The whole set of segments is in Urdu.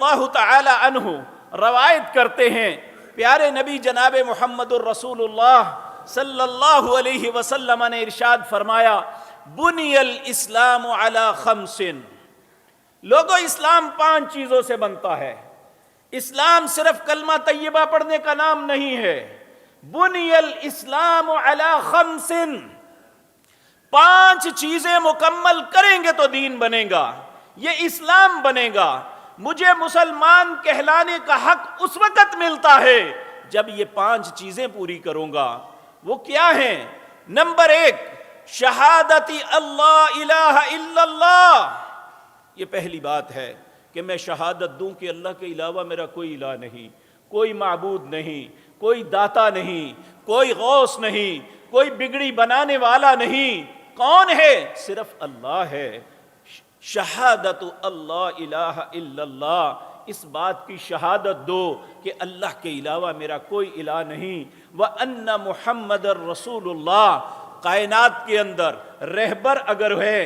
اللہ تعالی عنہ روایت کرتے ہیں، پیارے نبی جناب محمد الرسول اللہ صلی اللہ علیہ وسلم نے ارشاد فرمایا، بنی الاسلام علی خمس، لوگو اسلام 5 چیزوں سے بنتا ہے۔ اسلام صرف کلمہ طیبہ پڑھنے کا نام نہیں ہے۔ بنی الاسلام علی خمس، 5 چیزیں مکمل کریں گے تو دین بنے گا، یہ اسلام بنے گا۔ مجھے مسلمان کہلانے کا حق اس وقت ملتا ہے جب یہ 5 چیزیں پوری کروں گا۔ وہ کیا ہیں؟ نمبر 1، شہادت اللہ الہ الا اللہ، یہ پہلی بات ہے کہ میں شہادت دوں کہ اللہ کے علاوہ میرا کوئی الہ نہیں، کوئی معبود نہیں، کوئی داتا نہیں، کوئی غوث نہیں، کوئی بگڑی بنانے والا نہیں۔ کون ہے؟ صرف اللہ ہے۔ شہادت اللہ الہ الا اللہ، اس بات کی شہادت دو کہ اللہ کے علاوہ میرا کوئی الہ نہیں۔ وَأَنَّ مُحَمَّدَ الرَّسُولُ اللَّهِ، کائنات کے اندر رہبر اگر ہے،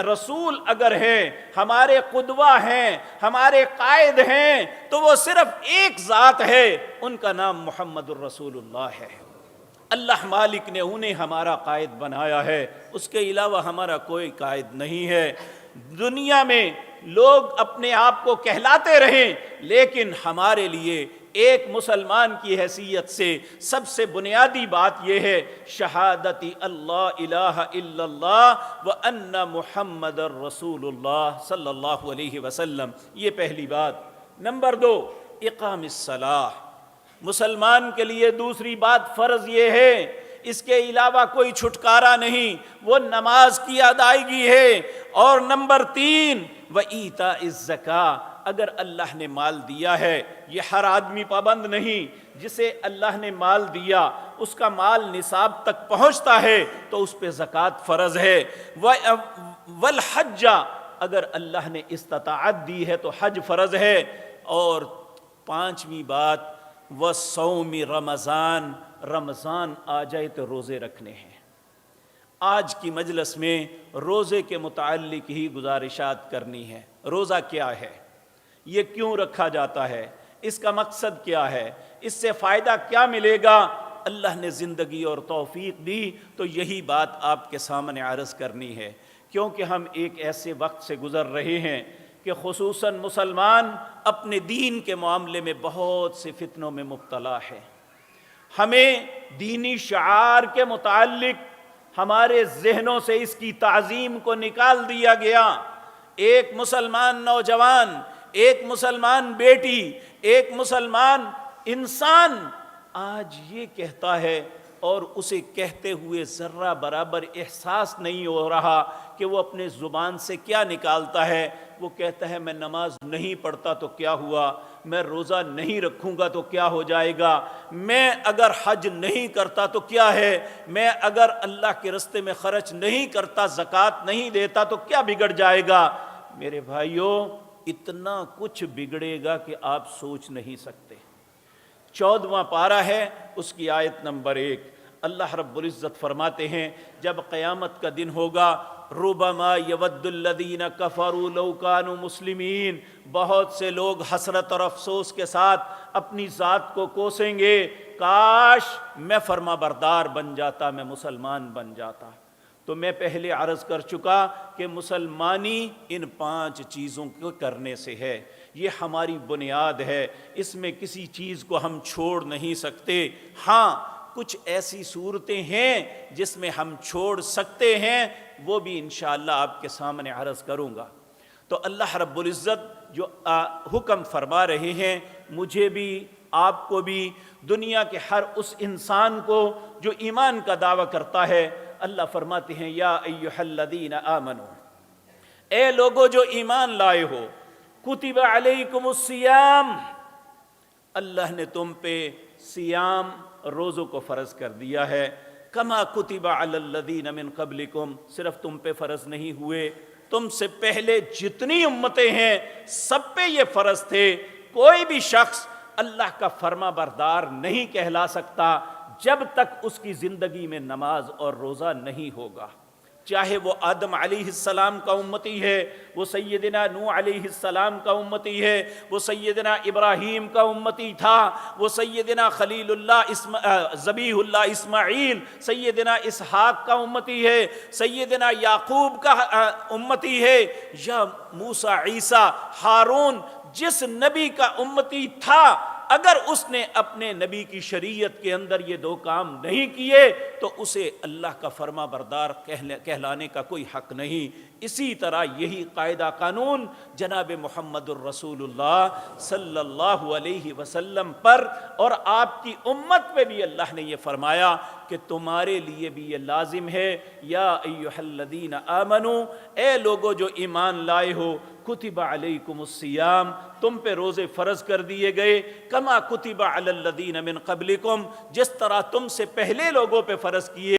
رسول اگر ہیں، ہمارے قدوہ ہیں، ہمارے قائد ہیں، تو وہ صرف ایک ذات ہے، ان کا نام محمد الرسول اللہ ہے۔ اللہ مالک نے انہیں ہمارا قائد بنایا ہے، اس کے علاوہ ہمارا کوئی قائد نہیں ہے۔ دنیا میں لوگ اپنے آپ کو کہلاتے رہیں، لیکن ہمارے لیے ایک مسلمان کی حیثیت سے سب سے بنیادی بات یہ ہے، شہادت اللہ الہ الا اللہ وان محمد الرسول اللہ صلی اللہ علیہ وسلم، یہ پہلی بات۔ نمبر 2، اقام الصلاۃ، مسلمان کے لیے دوسری بات فرض یہ ہے، اس کے علاوہ کوئی چھٹکارا نہیں، وہ نماز کی ادائیگی ہے۔ اور نمبر 3، وَإِيتَاءِ الزَّكَاةِ، اگر اللہ نے مال دیا ہے، یہ ہر آدمی پابند نہیں، جسے اللہ نے مال دیا اس کا مال نصاب تک پہنچتا ہے تو اس پہ زکوٰۃ فرض ہے۔ وَالْحَجَّ، اگر اللہ نے استطاعت دی ہے تو حج فرض ہے۔ اور 5ویں بات، وَصَوْمِ رمضان، رمضان آ جائے تو روزے رکھنے ہیں۔ آج کی مجلس میں روزے کے متعلق ہی گزارشات کرنی ہے۔ روزہ کیا ہے؟ یہ کیوں رکھا جاتا ہے؟ اس کا مقصد کیا ہے؟ اس سے فائدہ کیا ملے گا؟ اللہ نے زندگی اور توفیق دی تو یہی بات آپ کے سامنے عرض کرنی ہے، کیونکہ ہم ایک ایسے وقت سے گزر رہے ہیں کہ خصوصاً مسلمان اپنے دین کے معاملے میں بہت سے فتنوں میں مبتلا ہے۔ ہمیں دینی شعار کے متعلق ہمارے ذہنوں سے اس کی تعظیم کو نکال دیا گیا۔ ایک مسلمان نوجوان، ایک مسلمان بیٹی، ایک مسلمان انسان آج یہ کہتا ہے اور اسے کہتے ہوئے ذرہ برابر احساس نہیں ہو رہا کہ وہ اپنے زبان سے کیا نکالتا ہے۔ وہ کہتا ہے میں نماز نہیں پڑھتا تو کیا ہوا، میں روزہ نہیں رکھوں گا تو کیا ہو جائے گا، میں اگر حج نہیں کرتا تو کیا ہے، میں اگر اللہ کے راستے میں خرچ نہیں کرتا، زکوٰۃ نہیں دیتا تو کیا بگڑ جائے گا۔ میرے بھائیوں، اتنا کچھ بگڑے گا کہ آپ سوچ نہیں سکتے۔ 14واں پارہ ہے، اس کی آیت نمبر 1، اللہ رب العزت فرماتے ہیں جب قیامت کا دن ہوگا، ربما یود الذین کفروا لو کانوا مسلمین، بہت سے لوگ حسرت اور افسوس کے ساتھ اپنی ذات کو کوسیں گے، کاش میں فرما بردار بن جاتا، میں مسلمان بن جاتا۔ تو میں پہلے عرض کر چکا کہ مسلمانی ان 5 چیزوں کو کرنے سے ہے، یہ ہماری بنیاد ہے، اس میں کسی چیز کو ہم چھوڑ نہیں سکتے۔ ہاں، کچھ ایسی صورتیں ہیں جس میں ہم چھوڑ سکتے ہیں، وہ بھی انشاءاللہ آپ کے سامنے عرض کروں گا۔ تو اللہ رب العزت جو حکم فرما رہے ہیں، مجھے بھی، آپ کو بھی، دنیا کے ہر اس انسان کو جو ایمان کا دعویٰ کرتا ہے، اللہ فرماتے ہیں یا ایھا الذین آمنوا، اے لوگو جو ایمان لائے ہو، کتب علیکم الصیام، اللہ نے تم پہ صیام، روزوں کو فرض کر دیا ہے، کما کتب علی الذین من قبلکم، صرف تم پہ فرض نہیں ہوئے، تم سے پہلے جتنی امتیں ہیں سب پہ یہ فرض تھے۔ کوئی بھی شخص اللہ کا فرما بردار نہیں کہلا سکتا جب تک اس کی زندگی میں نماز اور روزہ نہیں ہوگا۔ چاہے وہ آدم علیہ السلام کا امتی ہے، وہ سیدنا نوح علیہ السلام کا امتی ہے، وہ سیدنا ابراہیم کا امتی تھا، وہ سیدنا خلیل اللہ ذبیح اللہ اسماعیل سیدنا اسحاق کا امتی ہے، سیدنا یعقوب کا امتی ہے، یا موسیٰ عیسیٰ ہارون جس نبی کا امتی تھا، اگر اس نے اپنے نبی کی شریعت کے اندر یہ دو کام نہیں کیے تو اسے اللہ کا فرما بردار کہلانے کا کوئی حق نہیں۔ اسی طرح یہی قاعدہ قانون جناب محمد الرسول اللہ صلی اللہ علیہ وسلم پر اور آپ کی امت پہ بھی اللہ نے یہ فرمایا کہ تمہارے لیے بھی یہ لازم ہے، یا ایھا الذین آمنو، اے لوگو جو ایمان لائے ہو، کتب علیکم الصیام، تم پہ روزے فرض کر دیے گئے، کما کتب علی الذین من قبلکم، جس طرح تم سے پہلے لوگوں پہ فرض کیے